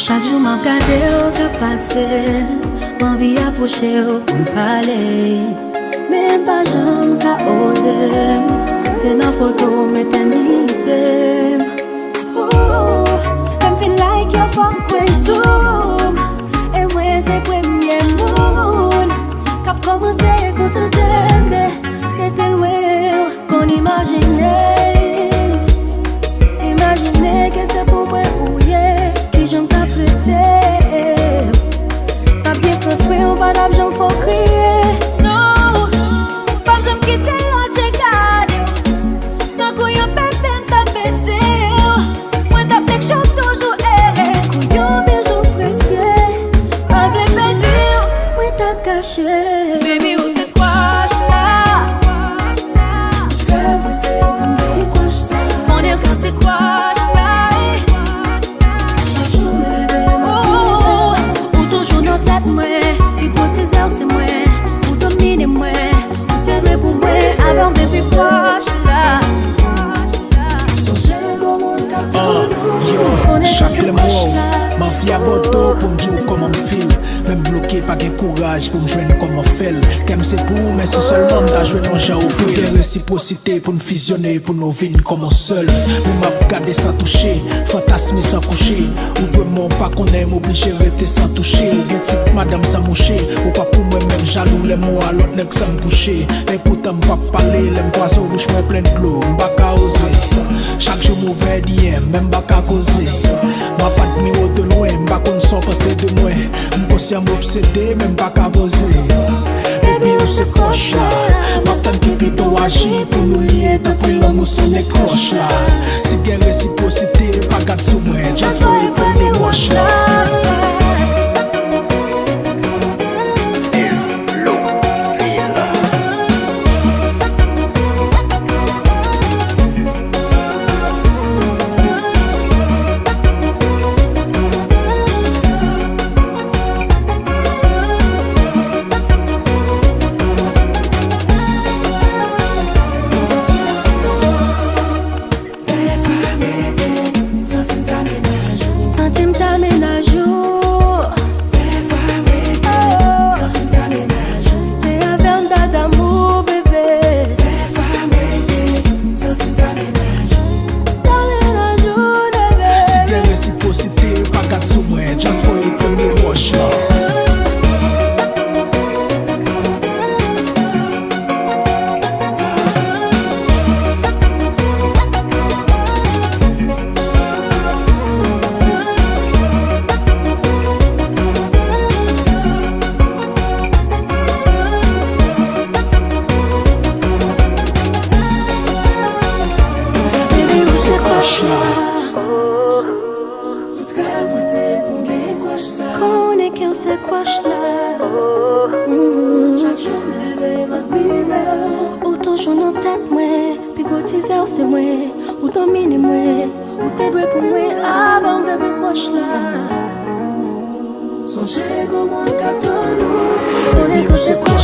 Chaque jour m'a regardé au cap passé, m'envie approcher pour me parler. Même pas j'aime qu'à oser, c'est dans photo mais t'es nissé. Oh, I'm feel like you're from Zoom. Et moi c'est premier monde. Cap commenté, écoute t'aimer, et t'es loin qu'on imaginait. Imaginez que c'est pour moi ouiller. J'en t'ai prêté. Pas bien prospéré, pas d'argent, faut crier. Non, pas besoin de quitter l'autre, j'ai gardé. Tant qu'on y a bébé, t'as baissé. Moi, t'as fait que chose toujours, couillon, bijou précieux. Avec mes dires, moi, t'as caché. Baby, où c'est quoi, là? Que vous c'est comme des quoi, ça? Qu'on est quand c'est quoi, là? Puis pour tes heures c'est moi, pour dominer moi, pour t'aider pour moi, avant de plus proche là. Chaque le mot, ma vie à votre pour me dire comment me feel. Même bloqué, pas de courage pour me joindre comme on fait. Qu'aime c'est pour, mais si seulement m'ta joindre un gens au feu. Des réciprocité pour nous fusionner, pour nous vivre comme un seul. Nous m'a gardé sans toucher, fantasme sans coucher. Ou vraiment pas qu'on aime, obligé de rester sans toucher. Ou bien type madame sans moucher. Ou pas pour moi-même jaloux, les mots à l'autre n'est que sans me boucher. Et pourtant m'pas parler, les m'poisons rouges, m'pas plein de l'eau, m'pas qu'à oser. Chaque jour mauvais d'hier, même pas qu'à causer. M'a pas de miro de loin, m'pas qu'on s'en passer de moi. M'pensé à m'obséder, même pas qu'à poser. Baby, où c'est croche là? M'attend qui plutôt agit pour nous lier depuis l'homme où son écroche là. C'est guerre réciprocité, pas garde sous moi. Just for it, pour me wash là. Connais que c'est quoi là? Chaque jour me lève ma mire. Ou toujours dans tête moi, puis cotiser c'est moi, ou dominer moi, ou t'aider pour moi avant de me proche là. Songez comment capter nous, connais que c'est quoi là?